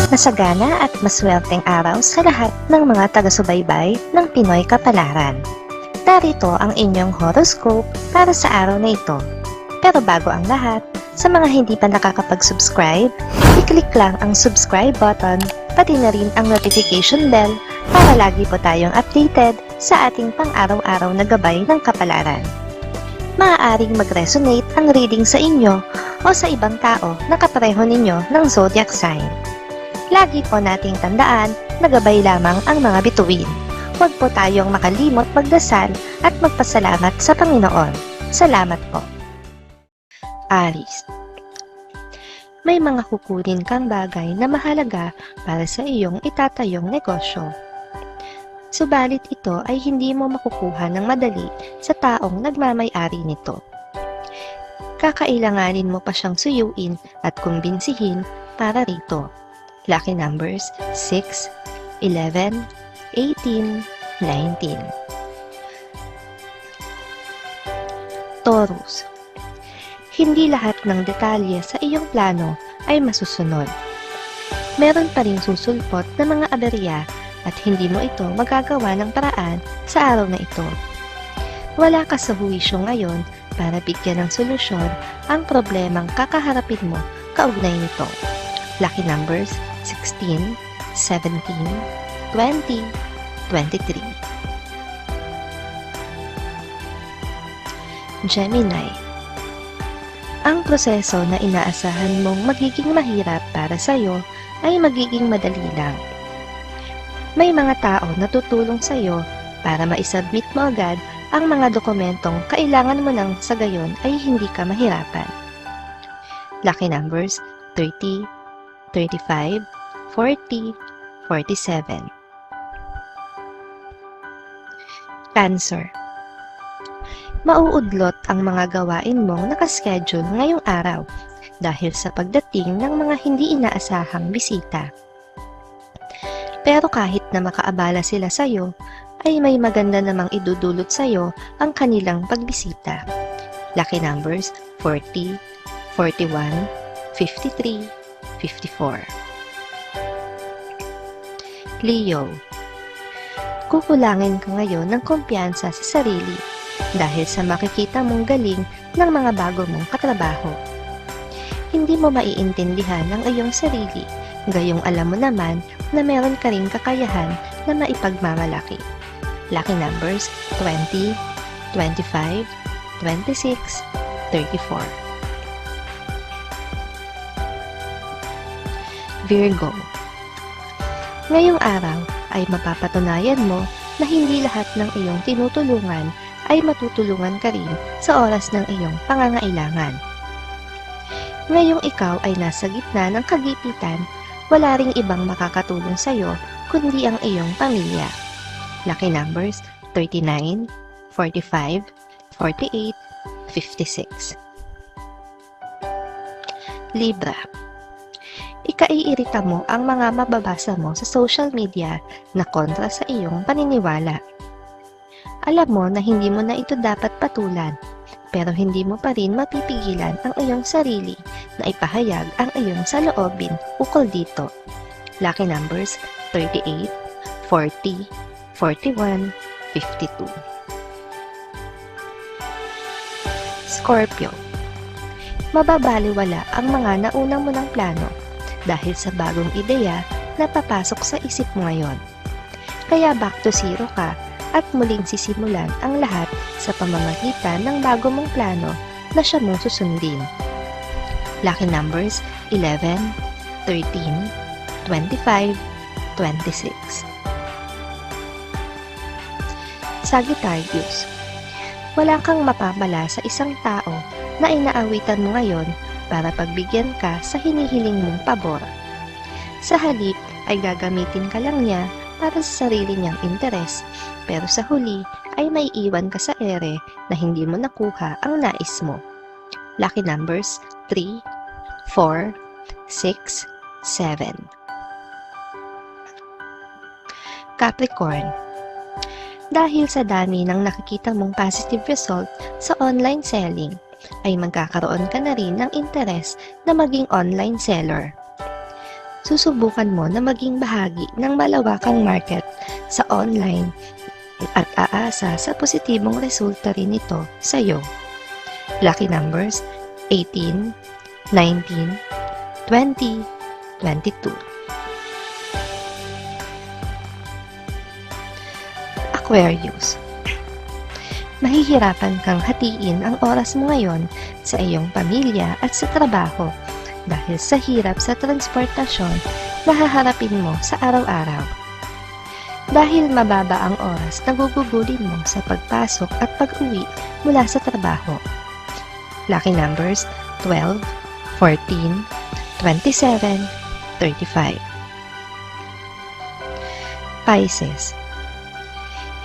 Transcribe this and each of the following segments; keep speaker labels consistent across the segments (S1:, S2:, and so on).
S1: Masagana at maswerteng araw sa lahat ng mga taga-subaybay ng Pinoy Kapalaran. Narito ang inyong horoscope para sa araw na ito. Pero bago ang lahat, sa mga hindi pa nakakapag-subscribe, i-click lang ang subscribe button, pati na rin ang notification bell para lagi po tayong updated sa ating pang-araw-araw na gabay ng kapalaran. Maaaring mag-resonate ang reading sa inyo o sa ibang tao na kapareho ninyo ng zodiac sign. Lagi po nating tandaan na gabay lamang ang mga bituin. Huwag po tayong makalimot magdasal at magpasalamat sa Panginoon. Salamat po. Aries. May mga kukunin kang bagay na mahalaga para sa iyong itatayong negosyo. Subalit ito ay hindi mo makukuha ng madali sa taong nagmamay-ari nito. Kakailanganin mo pa siyang suyuin at kumbinsihin para rito. Lucky numbers 6, 11, 18, 19. Taurus. Hindi lahat ng detalye sa iyong plano ay masusunod. Meron pa ring susulpot na mga aberya at hindi mo ito magagawa ng paraan sa araw na ito. Wala ka sa huwisyo ngayon para bigyan ng solusyon ang problemang kakaharapin mo kaugnay nito. Lucky numbers 16, 17, 20, 23. Gemini. Ang proseso na inaasahan mong magiging mahirap para sa iyo ay magiging madali lang. May mga tao na tutulong sa iyo para maisubmit mo agad ang mga dokumentong kailangan mo nang sa gayon ay hindi ka mahirapan. Lucky numbers 30, 35, 40, 47. Cancer. Mauudlot ang mga gawain mong nakaschedule ngayong araw dahil sa pagdating ng mga hindi inaasahang bisita. Pero kahit na makaabala sila sa iyo, ay may maganda namang idudulot sa iyo ang kanilang pagbisita. Lucky numbers 40, 41, 53, 54. Leo. Kukulangin ka ngayon ng kumpiyansa sa sarili dahil sa makikita mong galing ng mga bago mong katrabaho. Hindi mo maiintindihan ang iyong sarili, gayong alam mo naman na meron ka ring kakayahan na maipagmamalaki. Lucky numbers 20, 25, 26, 34. Virgo. Ngayong araw ay mapapatunayan mo na hindi lahat ng iyong tinutulungan ay matutulungan ka rin sa oras ng iyong pangangailangan. Ngayong ikaw ay nasa gitna ng kagipitan, wala ring ibang makakatulong sa iyo kundi ang iyong pamilya. Lucky numbers 39, 45, 48, 56. Libra. Ikaiirita mo ang mga mababasa mo sa social media na kontra sa iyong paniniwala. Alam mo na hindi mo na ito dapat patulan, pero hindi mo pa rin mapipigilan ang iyong sarili na ipahayag ang iyong saloobin ukol dito. Lucky numbers 38, 40, 41, 52. Scorpio. Mababaliwala ang mga naunang mo ng plano dahil sa bagong ideya na papasok sa isip mo ngayon. Kaya back to zero ka at muling sisimulan ang lahat sa pamamagitan ng bago mong plano na siya mong susundin. Lucky numbers 11, 13, 25, 26. Sagittarius. Wala kang mapapala sa isang tao na inaawitan mo ngayon para pagbigyan ka sa hinihiling mong pabor. Sa halip ay gagamitin ka lang niya para sa sarili niyang interes, pero sa huli ay may iwan ka sa ere na hindi mo nakuha ang nais mo. Lucky numbers 3, 4, 6, 7. Capricorn. Dahil sa dami ng nakikita mong positive result sa online selling, ay magkakaroon ka na rin ng interes na maging online seller. susubukan mo na maging bahagi ng malawakang market sa online at aasa sa positibong resulta rin ito sa iyo. Lucky numbers 18, 19, 20, 22. Aquarius. Mahihirapan kang hatiin ang oras mo ngayon sa iyong pamilya at sa trabaho dahil sa hirap sa transportasyon na haharapin mo sa araw-araw. Dahil mababa ang oras na gugugulin mo sa pagpasok at pag-uwi mula sa trabaho. Lucky numbers 12, 14, 27, 35. Pisces.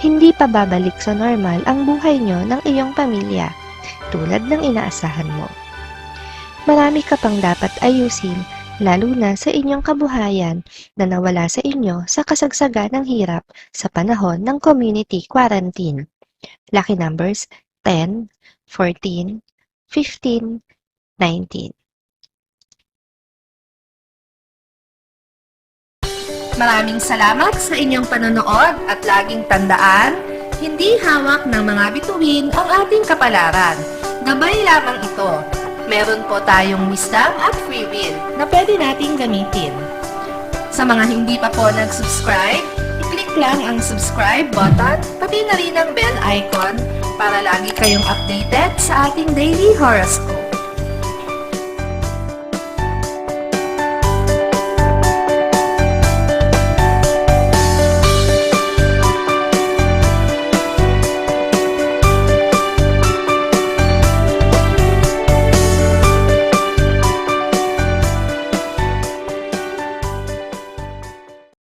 S1: Hindi pa babalik sa normal ang buhay nyo ng iyong pamilya tulad ng inaasahan mo. Marami ka pang dapat ayusin lalo na sa inyong kabuhayan na nawala sa inyo sa kasagsagan ng hirap sa panahon ng community quarantine. Lucky numbers 10, 14, 15, 19.
S2: Maraming salamat sa inyong panonood at laging tandaan, hindi hawak ng mga bituin ang ating kapalaran. Gabay lamang ito. Meron po tayong wisdom at free will na pwede nating gamitin. Sa mga hindi pa po nag-subscribe, i-click lang ang subscribe button, pati na rin ang bell icon para lagi kayong updated sa ating daily horoscope.